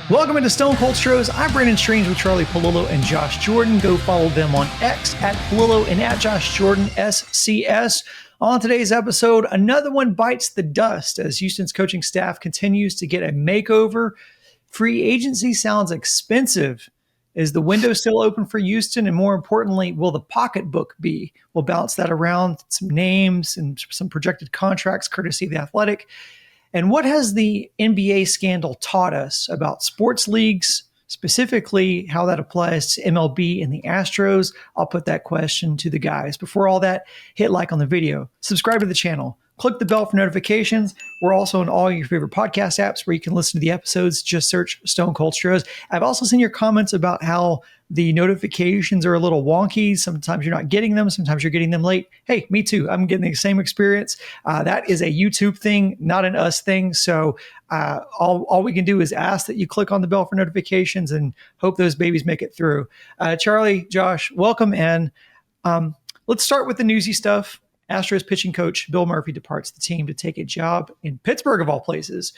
Welcome into Stone Cold Stros. I'm Brandon Strange with Charlie Palillo and Josh Jordan. Go follow them on X at Palillo and at Josh Jordan SCS. On today's episode, another one bites the dust as Houston's coaching staff continues to get a makeover. Free agency sounds expensive. Is the window still open for Houston? And more importantly, will the pocketbook be? We'll bounce that around, some names and some projected contracts courtesy of The Athletic. And what has the NBA scandal taught us about sports leagues, specifically how that applies to MLB and the Astros? I'll put that question to the guys. Before all that, hit like on the video, subscribe to the channel, click the bell for notifications. We're also on all your favorite podcast apps where you can listen to the episodes. Just search Stone Cold Stros. I've also seen your comments about how the notifications are a little wonky. Sometimes you're not getting them. Sometimes you're getting them late. Hey, me too. I'm getting the same experience. That is a YouTube thing, not an us thing. So all we can do is ask that you click on the bell for notifications and hope those babies make it through. Charlie, Josh, welcome in. Let's start with the newsy stuff. Astros pitching coach Bill Murphy departs the team to take a job in Pittsburgh, of all places.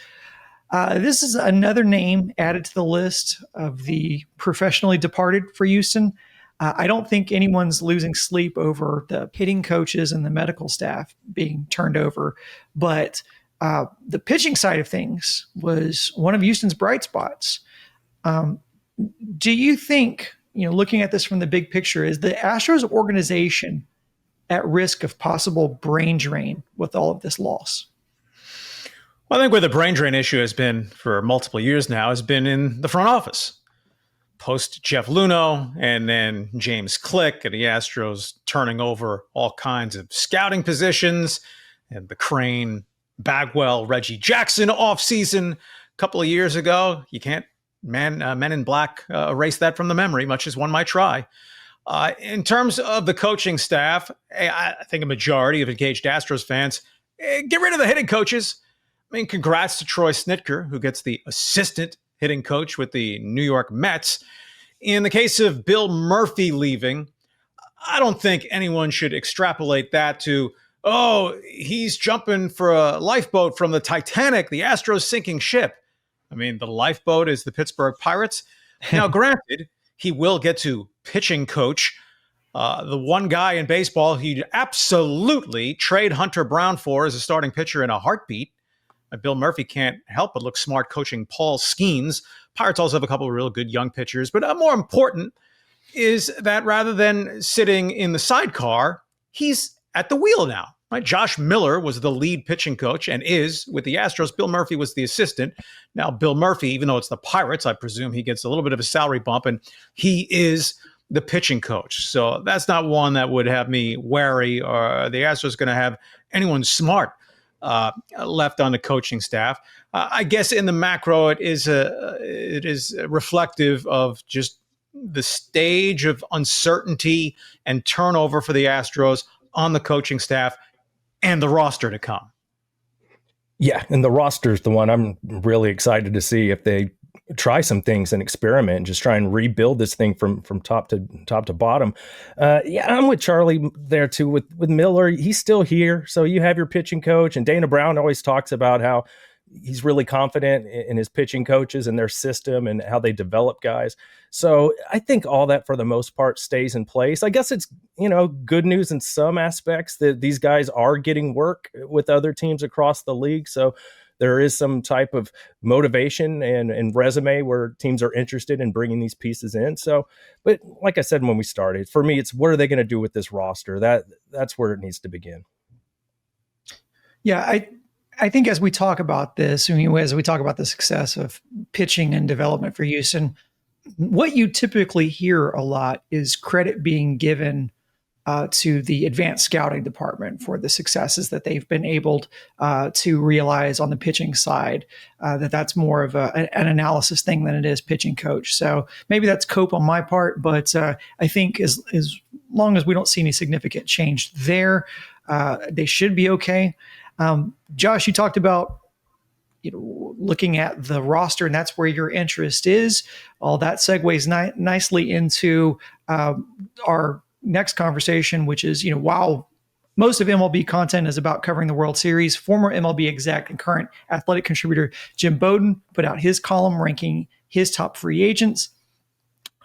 This is another name added to the list of the professionally departed for Houston. I don't think anyone's losing sleep over the hitting coaches and the medical staff being turned over, but the pitching side of things was one of Houston's bright spots. Do you think, looking at this from the big picture, is the Astros organization at risk of possible brain drain with all of this loss? Well, I think where the brain drain issue has been for multiple years now has been in the front office. Post Jeff Luhnow and then James Click and the Astros turning over all kinds of scouting positions and the Crane, Bagwell, Reggie Jackson offseason a couple of years ago. You can't, Men in Black, erase that from the memory, much as one might try. In terms of the coaching staff, I think a majority of engaged Astros fans, get rid of the hitting coaches. I mean, congrats to Troy Snitker, who gets the assistant hitting coach with the New York Mets. In the case of Bill Murphy leaving, I don't think anyone should extrapolate that to, he's jumping for a lifeboat from the Titanic, the Astros sinking ship. I mean, the lifeboat is the Pittsburgh Pirates. Now, granted, he will get to pitching coach, the one guy in baseball he'd absolutely trade Hunter Brown for as a starting pitcher in a heartbeat. Bill Murphy can't help but look smart coaching Paul Skeens. Pirates also have a couple of real good young pitchers, but more important is that rather than sitting in the sidecar, he's at the wheel now. Right? Josh Miller was the lead pitching coach and is with the Astros. Bill Murphy was the assistant. Now, Bill Murphy, even though it's the Pirates, I presume he gets a little bit of a salary bump, and he is the pitching coach. So that's not one that would have me wary, or the Astros going to have anyone smart left on the coaching staff. I guess in the macro, it is reflective of just the stage of uncertainty and turnover for the Astros on the coaching staff and the roster to come. Yeah, and the roster is the one I'm really excited to see if they try some things and experiment and just try and rebuild this thing from top to bottom. I'm with Charlie there too. With Miller, he's still here, so you have your pitching coach, and Dana Brown always talks about how he's really confident in his pitching coaches and their system and how they develop guys. So I think all that for the most part stays in place. I guess it's, good news in some aspects that these guys are getting work with other teams across the league. So there is some type of motivation and resume where teams are interested in bringing these pieces in. So, but like I said when we started, for me, it's what are they going to do with this roster? That's where it needs to begin. Yeah, I think as we talk about this, as we talk about the success of pitching and development for Houston, what you typically hear a lot is credit being given to the advanced scouting department for the successes that they've been able to realize on the pitching side, that's more of an analysis thing than it is pitching coach. So maybe that's cope on my part, but I think as long as we don't see any significant change there, they should be okay. Josh, you talked about looking at the roster, and that's where your interest is. All that segues nicely into our next conversation, which is, while Most of MLB content is about covering the World Series. Former MLB exec and current athletic contributor Jim Bowden put out his column ranking his top free agents.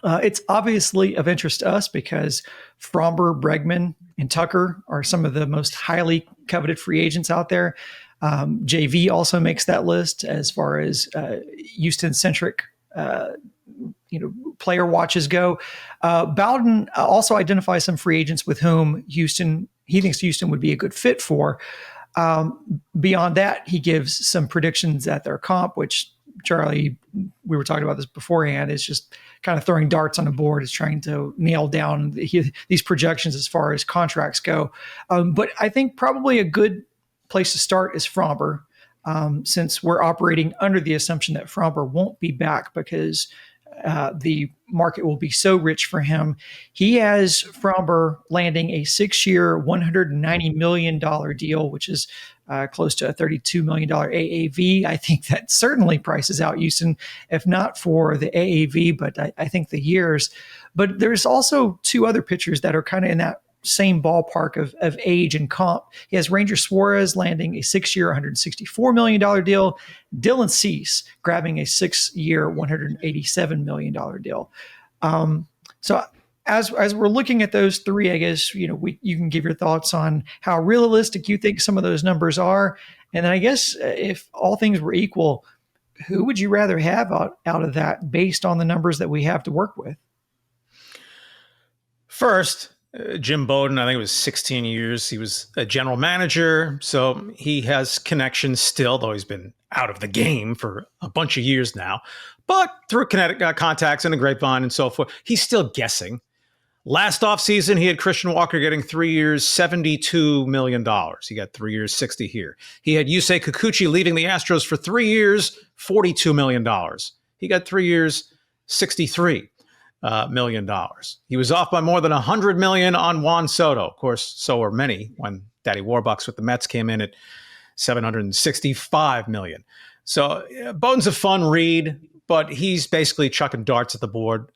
It's obviously of interest to us because Fromber, Bregman, and Tucker are some of the most highly coveted free agents out there. JV also makes that list as far as Houston-centric player watches go. Bowden also identifies some free agents with whom he thinks Houston would be a good fit for. Beyond that, he gives some predictions at their comp, which Charlie, we were talking about this beforehand, is just kind of throwing darts on the board, is trying to nail down these projections as far as contracts go. But I think probably a good place to start is Fromber, since we're operating under the assumption that Fromber won't be back because the market will be so rich for him. He has Fromber landing a 6-year, $190 million deal, which is close to a $32 million AAV. I think that certainly prices out Houston, if not for the AAV, but I think the years. But there's also two other pitchers that are kind of in that same ballpark of age and comp. He has Ranger Suarez landing a 6-year, $164 million deal. Dylan Cease grabbing a 6-year, $187 million deal. So as we're looking at those three, I guess, you can give your thoughts on how realistic you think some of those numbers are. And then I guess if all things were equal, who would you rather have out of that based on the numbers that we have to work with? First, Jim Bowden, I think it was 16 years. He was a general manager, so he has connections still, though he's been out of the game for a bunch of years now. But through kinetic contacts and a grapevine and so forth, he's still guessing. Last offseason, he had Christian Walker getting 3 years, $72 million. He got 3 years, 60 here. He had Yusei Kikuchi leaving the Astros for 3 years, $42 million. He got 3 years, $63 million. He was off by more than $100 million on Juan Soto. Of course, so were many when Daddy Warbucks with the Mets came in at $765 million. So Bowden's a fun read, but he's basically chucking darts at the board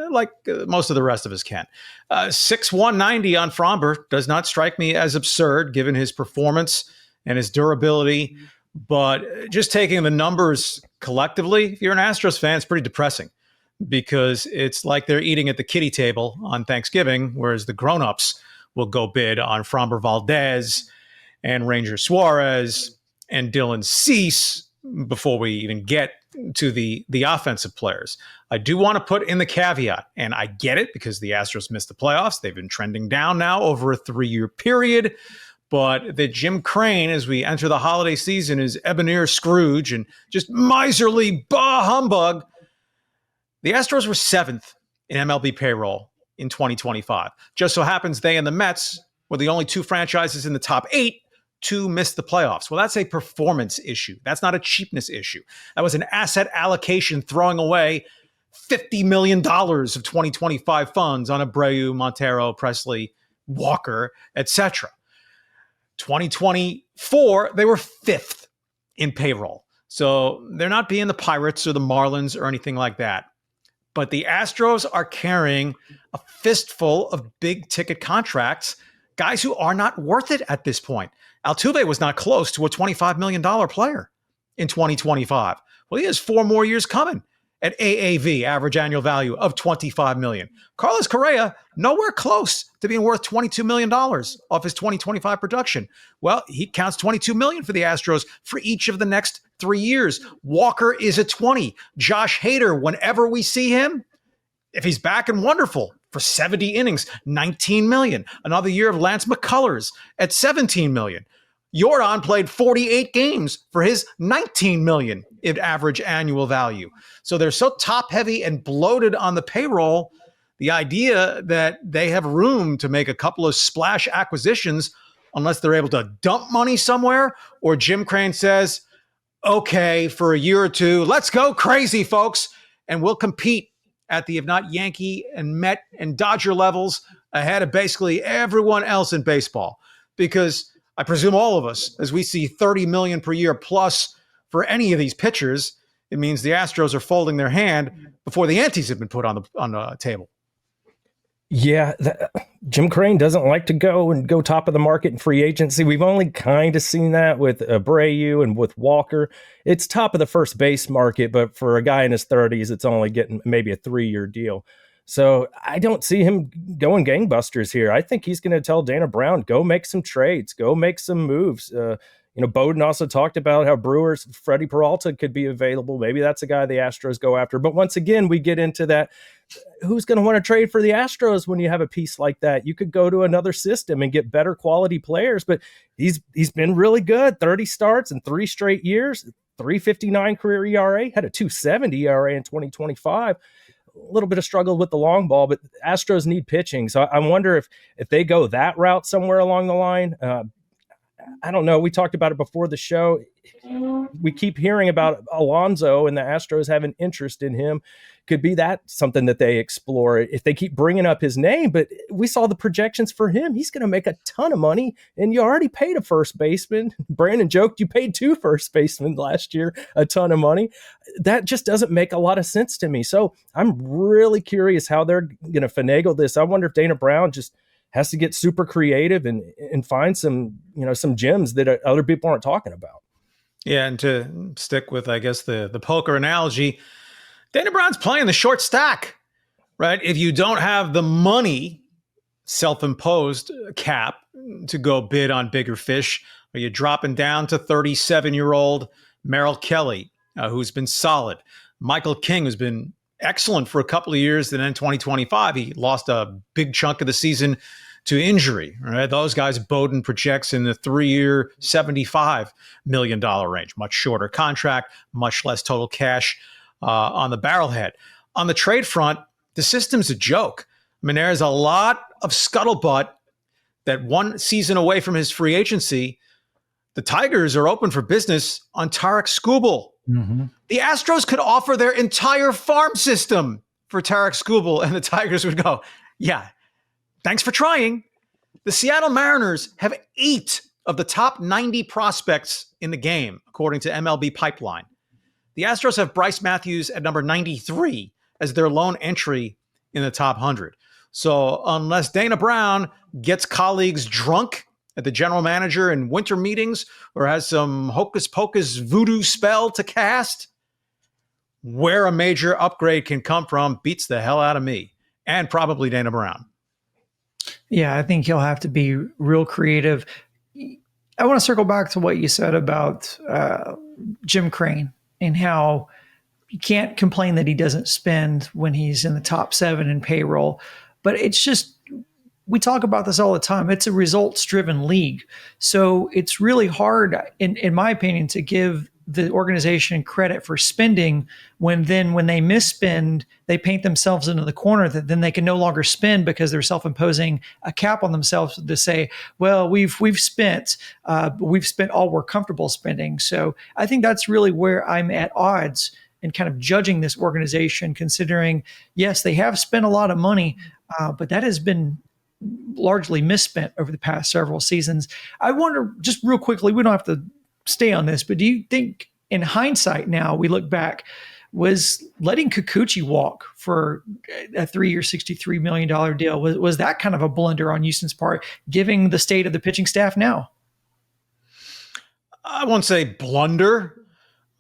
like most of the rest of us can. 6/190 on Fromber does not strike me as absurd given his performance and his durability. But just taking the numbers collectively, if you're an Astros fan, it's pretty depressing because it's like they're eating at the kiddie table on Thanksgiving, whereas the grown-ups will go bid on Fromber Valdez and Ranger Suarez and Dylan Cease before we even get to the offensive players. I do want to put in the caveat, and I get it because the Astros missed the playoffs. They've been trending down now over a 3-year period. But that Jim Crane, as we enter the holiday season, is Ebenezer Scrooge and just miserly bah humbug. The Astros were 7th in MLB payroll in 2025. Just so happens they and the Mets were the only two franchises in the top 8 to miss the playoffs. Well, that's a performance issue. That's not a cheapness issue. That was an asset allocation throwing away $50 million of 2025 funds on Abreu, Montero, Presley, Walker, etc. 2024, they were 5th in payroll. So they're not being the Pirates or the Marlins or anything like that. But the Astros are carrying a fistful of big ticket contracts, guys who are not worth it at this point. Altuve was not close to a $25 million player in 2025. Well, he has 4 more years coming at AAV, average annual value of $25 million. Carlos Correa, nowhere close to being worth $22 million off his 2025 production. Well, he counts $22 million for the Astros for each of the next 3 years. Walker is a 20. Josh Hader, whenever we see him, if he's back and wonderful, for 70 innings, $19 million. Another year of Lance McCullers at $17 million. Jordan played 48 games for his $19 million in average annual value. So they're so top heavy and bloated on the payroll. The idea that they have room to make a couple of splash acquisitions, unless they're able to dump money somewhere, or Jim Crane says, okay, for a year or two, let's go crazy, folks, and we'll compete at the, if not Yankee and Met and Dodger levels, ahead of basically everyone else in baseball. Because I presume all of us, as we see $30 million per year plus for any of these pitchers, it means the Astros are folding their hand before the antes have been put on the table. Yeah, Jim Crane doesn't like to go top of the market in free agency. We've only kind of seen that with Abreu and with Walker. It's top of the first base market, but for a guy in his 30s, it's only getting maybe a 3-year deal. So I don't see him going gangbusters here. I think he's going to tell Dana Brown, go make some trades, go make some moves. Bowden also talked about how Brewers, Freddie Peralta could be available. Maybe that's a guy the Astros go after. But once again, we get into that. Who's going to want to trade for the Astros when you have a piece like that? You could go to another system and get better quality players, but he's been really good. 30 starts in 3 straight years, 3.59 career ERA, had a 2.70 ERA in 2025. A little bit of struggle with the long ball, but Astros need pitching. So I wonder if they go that route somewhere along the line. I don't know. We talked about it before the show. We keep hearing about Alonso and the Astros have an interest in him. Could be that something that they explore if they keep bringing up his name. But we saw the projections for him. He's going to make a ton of money, and you already paid a first baseman. Brandon joked you paid 2 first basemen last year a ton of money. That just doesn't make a lot of sense to me. So I'm really curious how they're going to finagle this. I wonder if Dana Brown just has to get super creative and find some gems that other people aren't talking about. Yeah, and to stick with, I guess, the poker analogy, Dana Brown's playing the short stack, right? If you don't have the money, self-imposed cap, to go bid on bigger fish, are you dropping down to 37-year-old Merrill Kelly, who's been solid, Michael King, who's been excellent for a couple of years, then in 2025, he lost a big chunk of the season to injury, right? Those guys, Bowden projects in the 3-year, $75 million range, much shorter contract, much less total cash on the barrelhead. On the trade front, the system's a joke. I mean, there's a lot of scuttlebutt that 1 season away from his free agency, the Tigers are open for business on Tarek Skubal. Mm-hmm. The Astros could offer their entire farm system for Tarek Skubal, and the Tigers would go, yeah, thanks for trying. The Seattle Mariners have 8 of the top 90 prospects in the game, according to MLB Pipeline. The Astros have Bryce Matthews at number 93 as their lone entry in the top 100. So unless Dana Brown gets colleagues drunk at the general manager in winter meetings or has some hocus pocus voodoo spell to cast, where a major upgrade can come from beats the hell out of me and probably Dana Brown. Yeah, I think he'll have to be real creative. I want to circle back to what you said about Jim Crane and how you can't complain that he doesn't spend when he's in the top 7 in payroll. But it's just, we talk about this all the time. It's a results-driven league. So it's really hard, in my opinion, to give the organization credit for spending when they misspend, they paint themselves into the corner that then they can no longer spend because they're self-imposing a cap on themselves to say, well, we've spent all we're comfortable spending. So I think that's really where I'm at odds in kind of judging this organization, considering, yes, they have spent a lot of money, but that has been largely misspent over the past several seasons. I wonder, just real quickly, we don't have to stay on this, but do you think in hindsight now, we look back, was letting Kikuchi walk for a 3-year, $63 million deal, was that kind of a blunder on Houston's part, given the state of the pitching staff now? I won't say blunder.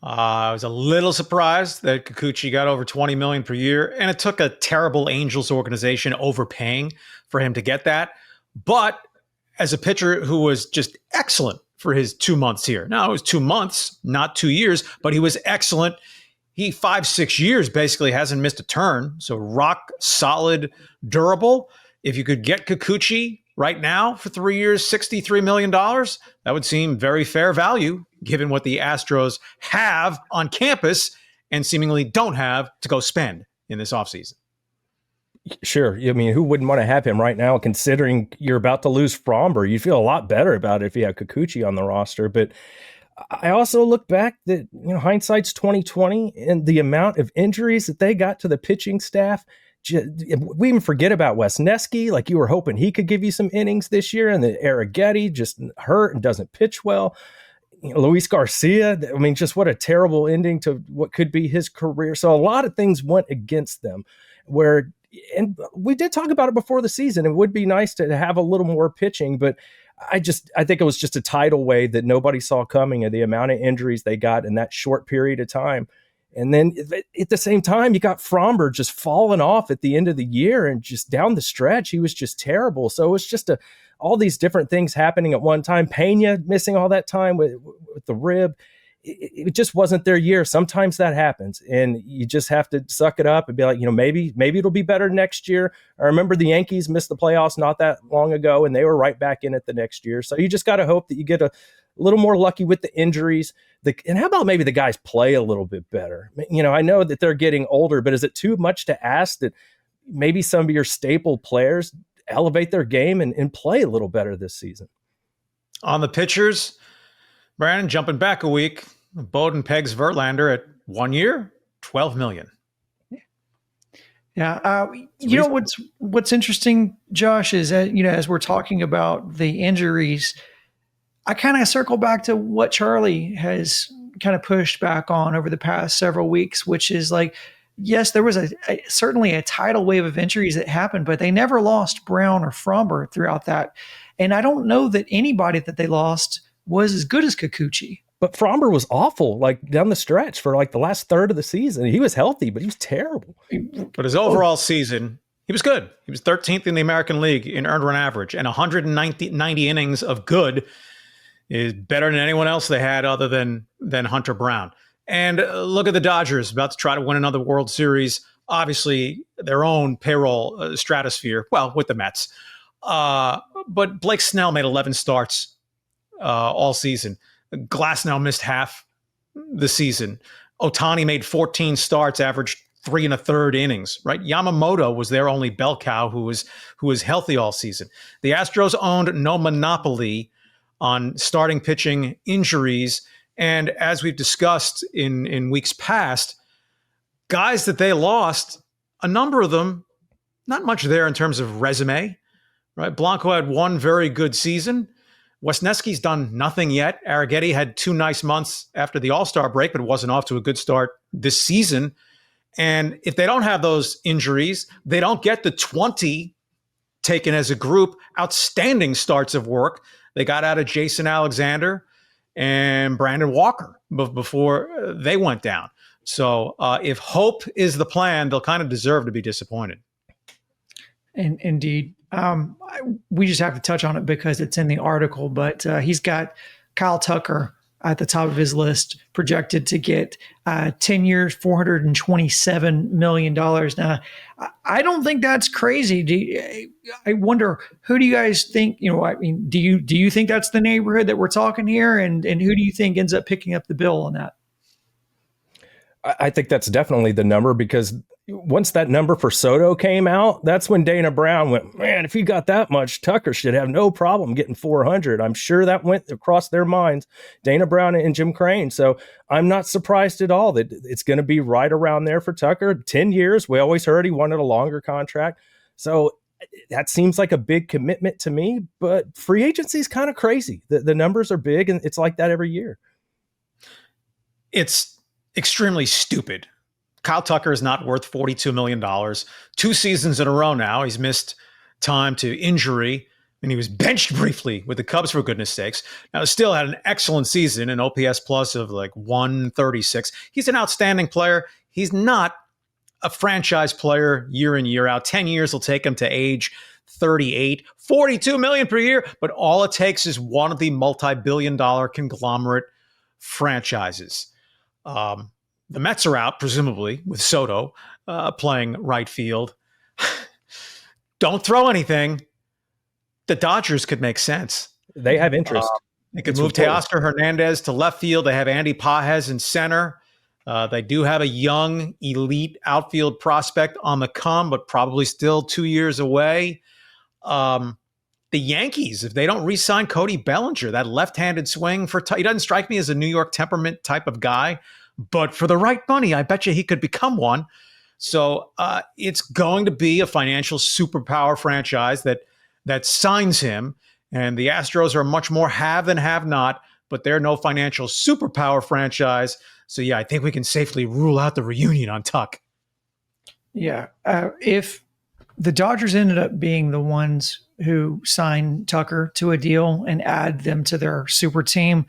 I was a little surprised that Kikuchi got over $20 million per year, and it took a terrible Angels organization overpaying for him to get that. But as a pitcher who was just excellent for his 2 months here. Now, it was 2 months, not 2 years, but he was excellent. He 5-6 years basically hasn't missed a turn. So rock solid, durable. If you could get Kikuchi right now for 3 years, $63 million, that would seem very fair value given what the Astros have on campus and seemingly don't have to go spend in this offseason. Sure. I mean, who wouldn't want to have him right now, considering you're about to lose Fromber? You'd feel a lot better about it if you had Kikuchi on the roster. But I also look back that, hindsight's 2020 and the amount of injuries that they got to the pitching staff. We even forget about Wesneski. Like, you were hoping he could give you some innings this year, and the Arrighetti just hurt and doesn't pitch well. Luis Garcia, I mean, just what a terrible ending to what could be his career. So a lot of things went against them, where and we did talk about it before the season. It would be nice to have a little more pitching, but I think it was just a tidal wave that nobody saw coming, of the amount of injuries they got in that short period of time. And then at the same time, you got Fromber just falling off at the end of the year, and just down the stretch, he was just terrible. So it was just all these different things happening at one time. Pena missing all that time with the rib. It just wasn't their year. Sometimes that happens, and you just have to suck it up and be like, maybe it'll be better next year. I remember the Yankees missed the playoffs not that long ago, and they were right back in it the next year. So you just got to hope that you get a little more lucky with the injuries. And how about maybe the guys play a little bit better? I know that they're getting older, but is it too much to ask that maybe some of your staple players elevate their game and play a little better this season? On the pitchers, Brandon, jumping back a week, Bowden pegs Verlander at 1 year, $12 million. Yeah. What's interesting, Josh, is that, as we're talking about the injuries, I kind of circle back to what Charlie has kind of pushed back on over the past several weeks, which is like, yes, there was certainly a tidal wave of injuries that happened, but they never lost Brown or Fromber throughout that. And I don't know that anybody that they lost was as good as Kikuchi. But Fromber was awful, like down the stretch for like the last third of the season. He was healthy, but he was terrible. But his overall season, he was good. He was 13th in the American League in earned run average, and 190 innings of good is better than anyone else they had other than Hunter Brown. And look at the Dodgers, about to try to win another World Series. Obviously, their own payroll stratosphere, well, with the Mets. But Blake Snell made 11 starts all season. Glasnow missed half the season. Ohtani made 14 starts, averaged 3 1/3 innings, right? Yamamoto was their only bell cow who was healthy all season. The Astros owned no monopoly on starting pitching injuries. And as we've discussed in weeks past, guys that they lost, a number of them, not much there in terms of resume, right? Blanco had one very good season. Wesneski's done nothing yet. Arrighetti had 2 nice months after the All-Star break, but wasn't off to a good start this season. And if they don't have those injuries, they don't get the 20 taken as a group outstanding starts of work they got out of Jason Alexander and Brandon Walker before they went down. So if hope is the plan, they'll kind of deserve to be disappointed. Indeed. We just have to touch on it because it's in the article, but he's got Kyle Tucker at the top of his list, projected to get 10 years, $427 million. Now, I don't think that's crazy. I wonder, who do you guys think, do you think that's the neighborhood that we're talking here? And who do you think ends up picking up the bill on that? I think that's definitely the number, because once that number for Soto came out, that's when Dana Brown went, man, if he got that much, Tucker should have no problem getting 400. I'm sure that went across their minds, Dana Brown and Jim Crane. So I'm not surprised at all that it's going to be right around there for Tucker. 10 years. We always heard he wanted a longer contract. So that seems like a big commitment to me, but free agency is kind of crazy. The numbers are big, and it's like that every year. It's extremely stupid. Kyle Tucker is not worth $42 million. 2 seasons in a row now. He's missed time to injury, and he was benched briefly with the Cubs, for goodness sakes. Now, still had an excellent season, an OPS plus of like 136. He's an outstanding player. He's not a franchise player year in, year out. 10 years will take him to age 38, $42 million per year, but all it takes is one of the multi-billion-dollar conglomerate franchises. The Mets are out, presumably, with Soto playing right field. Don't throw anything. The Dodgers could make sense. They have interest. They could move Teoscar Hernandez to left field. They have Andy Pages in center. They do have a young, elite outfield prospect on the come, but probably still 2 years away. The Yankees, if they don't re-sign Cody Bellinger, that left-handed swing he doesn't strike me as a New York temperament type of guy. But for the right money, I bet you he could become one. So it's going to be a financial superpower franchise that signs him. And the Astros are much more have than have not, but they're no financial superpower franchise. So, yeah, I think we can safely rule out the reunion on Tuck. Yeah. If the Dodgers ended up being the ones who signed Tucker to a deal and add them to their super team.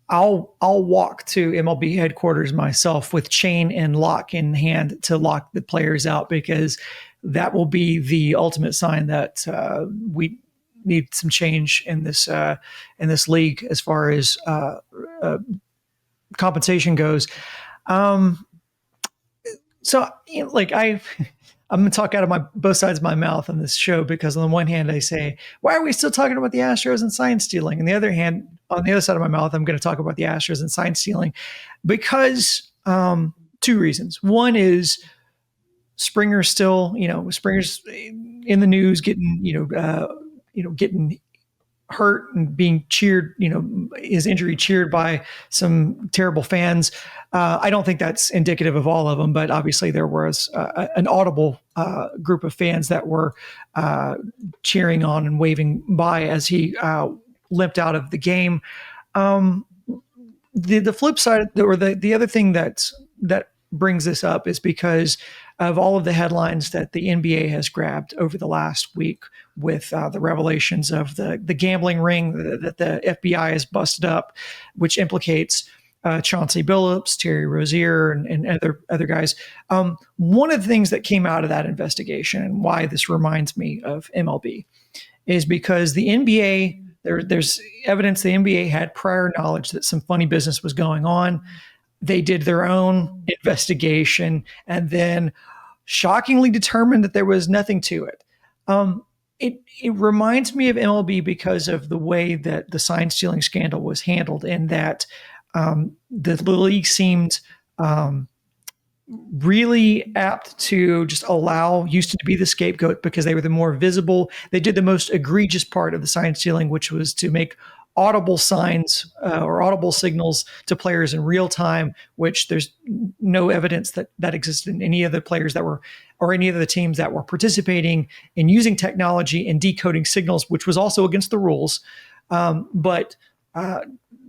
I'll walk to MLB headquarters myself with chain and lock in hand to lock the players out, because that will be the ultimate sign that we need some change in this league as far as compensation goes. So, like I'm going to talk out of both sides of my mouth on this show, because on the one hand, I say, why are we still talking about the Astros and sign stealing? And the other hand, on the other side of my mouth, I'm going to talk about the Astros and sign stealing because two reasons. One is Springer's still, Springer's in the news, getting, getting hurt and being cheered, his injury cheered by some terrible fans. I don't think that's indicative of all of them, but obviously there was an audible group of fans that were cheering on and waving by as he limped out of the game. The flip side, or the other thing that brings this up, is because of all of the headlines that the NBA has grabbed over the last week with the revelations of the gambling ring that the FBI has busted up, which implicates Chauncey Billups, Terry Rozier, and other guys. One of the things that came out of that investigation, and why this reminds me of MLB, is because the NBA, there's evidence the NBA had prior knowledge that some funny business was going on. They did their own investigation and then shockingly determined that there was nothing to it. It reminds me of MLB because of the way that the sign stealing scandal was handled, and that the league seemed really apt to just allow Houston to be the scapegoat because they were the more visible. They did the most egregious part of the sign stealing, which was to make audible signs or audible signals to players in real time, which there's no evidence that existed in any of the players that were, or any of the teams that were participating in using technology and decoding signals, which was also against the rules. But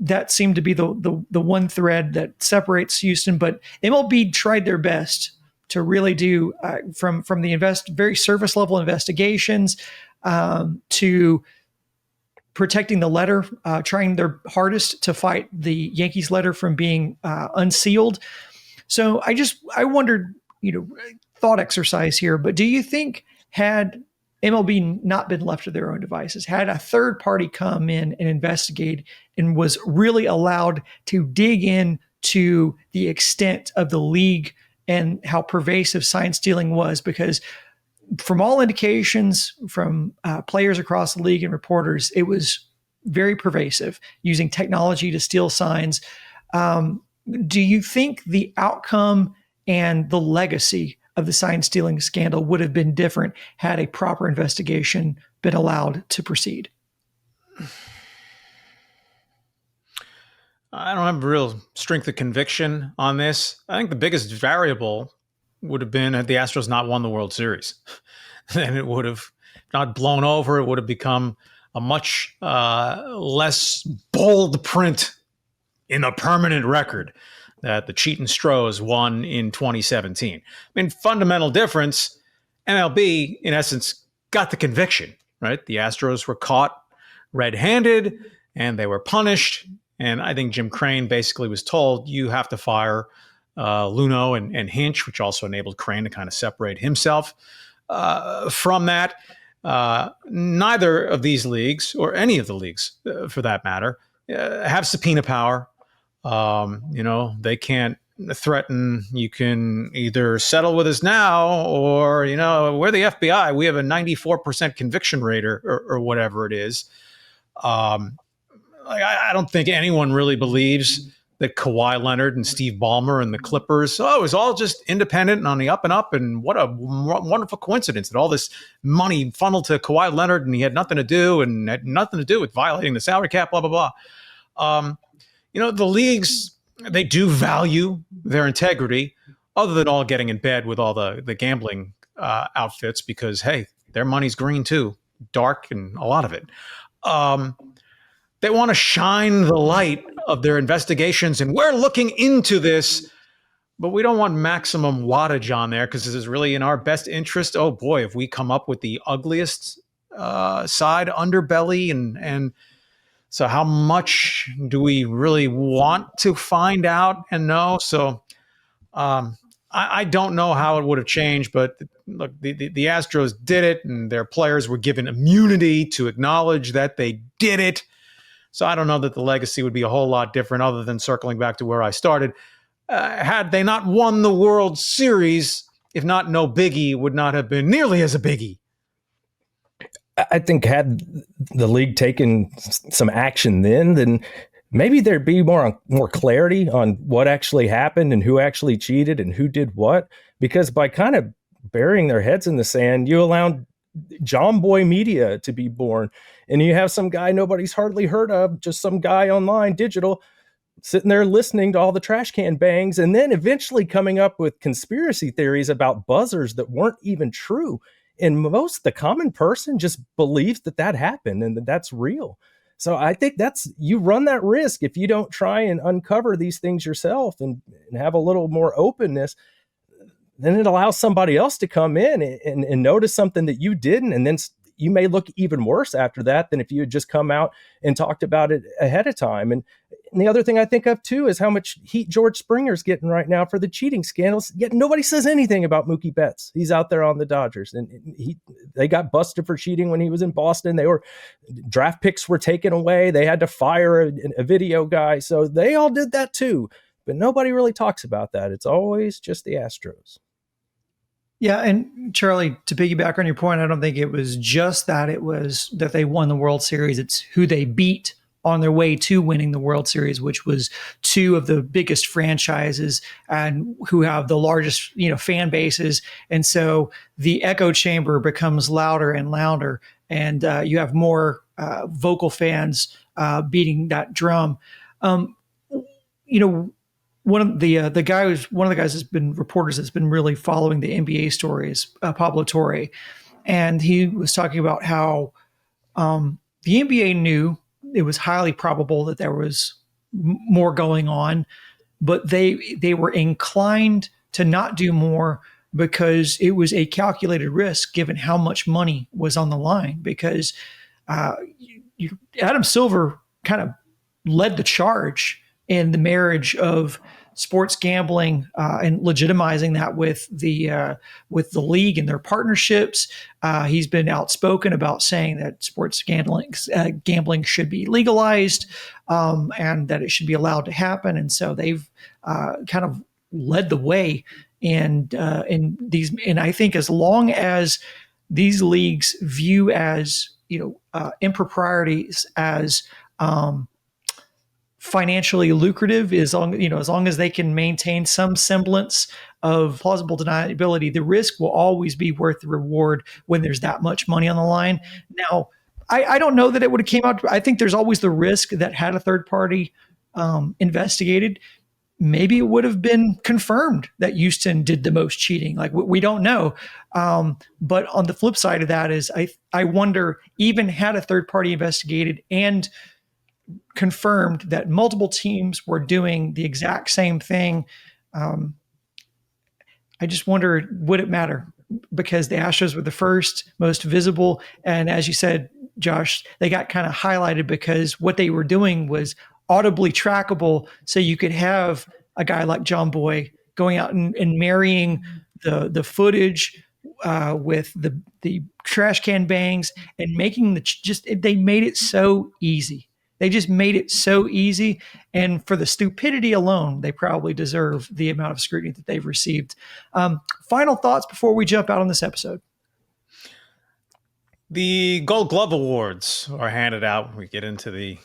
that seemed to be the one thread that separates Houston. But MLB tried their best to really do from the very surface level investigations to protecting the letter, trying their hardest to fight the Yankees letter from being unsealed. So I wondered, thought exercise here, but do you think had MLB not been left to their own devices, had a third party come in and investigate and was really allowed to dig in to the extent of the league and how pervasive sign stealing was? Because from all indications from players across the league and reporters, it was very pervasive, using technology to steal signs. Do you think the outcome and the legacy of the sign stealing scandal would have been different had a proper investigation been allowed to proceed? I don't have real strength of conviction on this. I think the biggest variable would have been had the Astros not won the World Series. Then it would have not blown over. It would have become a much less bold print in the permanent record that the cheating Stros won in 2017. I mean, fundamental difference, MLB, in essence, got the conviction, right? The Astros were caught red-handed, and they were punished. And I think Jim Crane basically was told, you have to fire Luno and Hinch, which also enabled Crane to kind of separate himself from that. Neither of these leagues, or any of the leagues for that matter, have subpoena power. They can't threaten, you can either settle with us now, or, we're the FBI, we have a 94% conviction rate or whatever it is. I don't think anyone really believes that Kawhi Leonard and Steve Ballmer and the Clippers, it was all just independent and on the up and up. And what a wonderful coincidence that all this money funneled to Kawhi Leonard and he had nothing to do and had nothing to do with violating the salary cap, blah, blah, blah. The leagues, they do value their integrity, other than all getting in bed with all the gambling outfits, because, hey, their money's green too, dark and a lot of it. They want to shine the light of their investigations, and we're looking into this but we don't want maximum wattage on there because this is really in our best interest. Oh boy, if we come up with the ugliest side underbelly, and so how much do we really want to find out and know? So I don't know how it would have changed, but look, the Astros did it, and their players were given immunity to acknowledge that they did it. So I don't know that the legacy would be a whole lot different, other than circling back to where I started. Had they not won the World Series, if not no biggie, would not have been nearly as a biggie. I think had the league taken some action then maybe there'd be more clarity on what actually happened and who actually cheated and who did what. Because by kind of burying their heads in the sand, you allowed John Boy Media to be born. And you have some guy nobody's hardly heard of, just some guy online, digital, sitting there listening to all the trash can bangs, and then eventually coming up with conspiracy theories about buzzers that weren't even true. And the common person just believes that happened and that's real. So I think you run that risk if you don't try and uncover these things yourself and have a little more openness. Then it allows somebody else to come in and notice something that you didn't, and then you may look even worse after that than if you had just come out and talked about it ahead of time. And the other thing I think of too is how much heat George Springer's getting right now for the cheating scandals. Yet nobody says anything about Mookie Betts. He's out there on the Dodgers, and they got busted for cheating when he was in Boston. Draft picks were taken away. They had to fire a video guy. So they all did that too. But nobody really talks about that. It's always just the Astros. Yeah, and Charlie, to piggyback on your point, I don't think it was just that it was that they won the World Series. It's who they beat on their way to winning the World Series, which was two of the biggest franchises and who have the largest, fan bases. And so the echo chamber becomes louder and louder, and you have more vocal fans beating that drum. One of the guys that's been reporters that's been really following the NBA story is Pablo Torre, and he was talking about how the NBA knew it was highly probable that there was more going on, but they were inclined to not do more because it was a calculated risk given how much money was on the line. Because Adam Silver kind of led the charge in the marriage of sports gambling and legitimizing that with the league and their partnerships. He's been outspoken about saying that sports gambling should be legalized and that it should be allowed to happen. And so they've kind of led the way in these. And I think as long as these leagues view as improprieties as financially lucrative, as long as they can maintain some semblance of plausible deniability, the risk will always be worth the reward when there's that much money on the line. Now, I don't know that it would have came out. I think there's always the risk that had a third party investigated, maybe it would have been confirmed that Houston did the most cheating. Like we don't know. But on the flip side of that is I wonder, even had a third party investigated and confirmed that multiple teams were doing the exact same thing, I just wonder, would it matter? Because the Astros were the first, most visible. And as you said, Josh, they got kind of highlighted because what they were doing was audibly trackable. So you could have a guy like John Boy going out and marrying the footage with the trash can bangs and making they made it so easy. They just made it so easy. And for the stupidity alone, they probably deserve the amount of scrutiny that they've received. Final thoughts before we jump out on this episode. The Gold Glove Awards are handed out. We get into the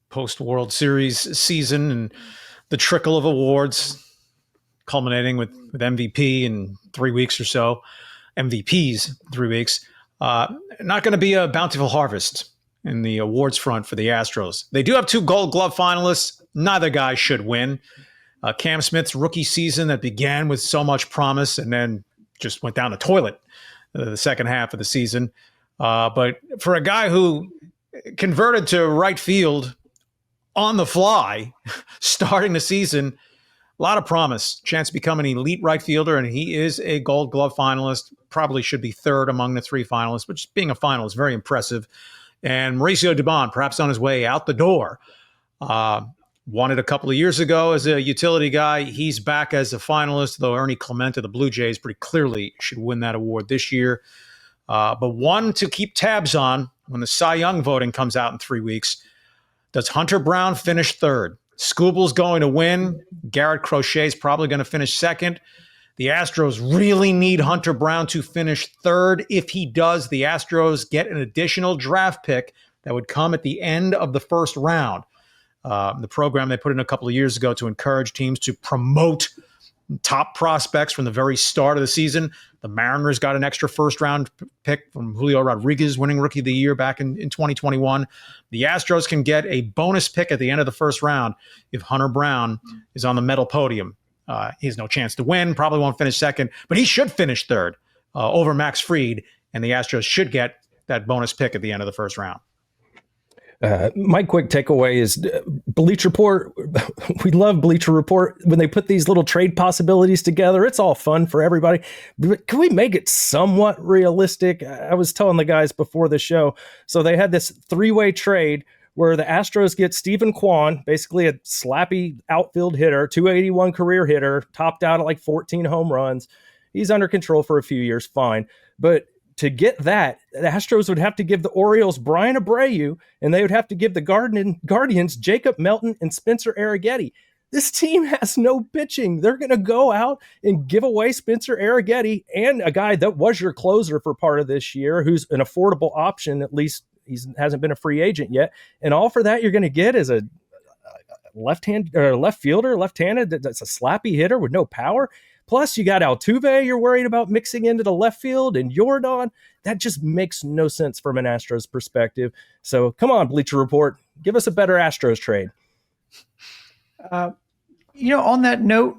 post-World Series season and the trickle of awards culminating with MVP in 3 weeks or so. MVPs 3 weeks. Not going to be a bountiful harvest in the awards front for the Astros. They do have 2 Gold Glove finalists. Neither guy should win. Cam Smith's rookie season that began with so much promise and then just went down the toilet the second half of the season. But for a guy who converted to right field on the fly, starting the season, A lot of promise, chance to become an elite right fielder, and he is a Gold Glove finalist. Probably should be third among the 3 finalists, but just being a finalist is very impressive. And Mauricio Dubon, perhaps on his way out the door. Won it a couple of years ago as a utility guy. He's back as a finalist, though Ernie Clemente of the Blue Jays pretty clearly should win that award this year. But one to keep tabs on when the Cy Young voting comes out in 3 weeks. Does Hunter Brown finish third? Scooble's going to win. Garrett Crochet's probably going to finish second. The Astros really need Hunter Brown to finish third. If he does, the Astros get an additional draft pick that would come at the end of the first round. The program they put in a couple of years ago to encourage teams to promote top prospects from the very start of the season. The Mariners got an extra first-round pick from Julio Rodriguez, winning Rookie of the Year back in 2021. The Astros can get a bonus pick at the end of the first round if Hunter Brown is on the medal podium. He has no chance to win, probably won't finish second, but he should finish third over Max Fried, and the Astros should get that bonus pick at the end of the first round. My quick takeaway is Bleacher Report. We love Bleacher Report when they put these little trade possibilities together. It's all fun for everybody. But can we make it somewhat realistic? I was telling the guys before the show. So they had this 3-way trade where the Astros get Stephen Kwan, basically a slappy outfield hitter, 281 career hitter, topped out at like 14 home runs. He's under control for a few years, fine. But to get that, the Astros would have to give the Orioles Brian Abreu, and they would have to give the Guardians Jacob Melton and Spencer Arrighetti. This team has no pitching. They're going to go out and give away Spencer Arrighetti and a guy that was your closer for part of this year, who's an affordable option. At least he hasn't been a free agent yet. And all for that you're going to get is a left fielder, left-handed, that's a slappy hitter with no power. Plus, you got Altuve you're worried about mixing into the left field and Yordan. That just makes no sense from an Astros perspective. So come on, Bleacher Report. Give us a better Astros trade. On that note,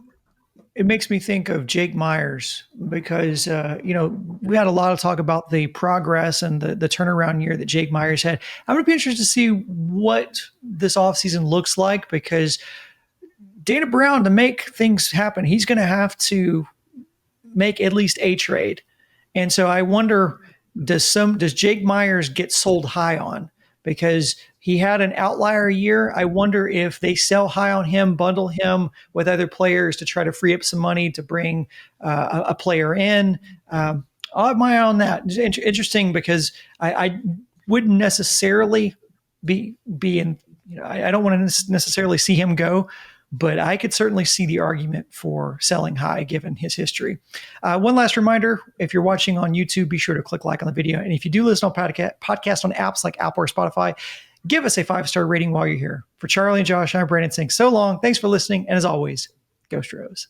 it makes me think of Jake Myers because, we had a lot of talk about the progress and the turnaround year that Jake Myers had. I'm going to be interested to see what this offseason looks like because Dana Brown, to make things happen, he's going to have to make at least a trade. And so I wonder, does Jake Myers get sold high on? Because he had an outlier year. I wonder if they sell high on him, bundle him with other players to try to free up some money to bring a player in. I'll have my eye on that. It's interesting because I wouldn't necessarily be in, I don't want to necessarily see him go, but I could certainly see the argument for selling high given his history. One last reminder, if you're watching on YouTube, be sure to click like on the video. And if you do listen on podcast on apps like Apple or Spotify, give us a 5-star rating while you're here. For Charlie and Josh, I'm Brandon saying so long. Thanks for listening. And as always, go Stros.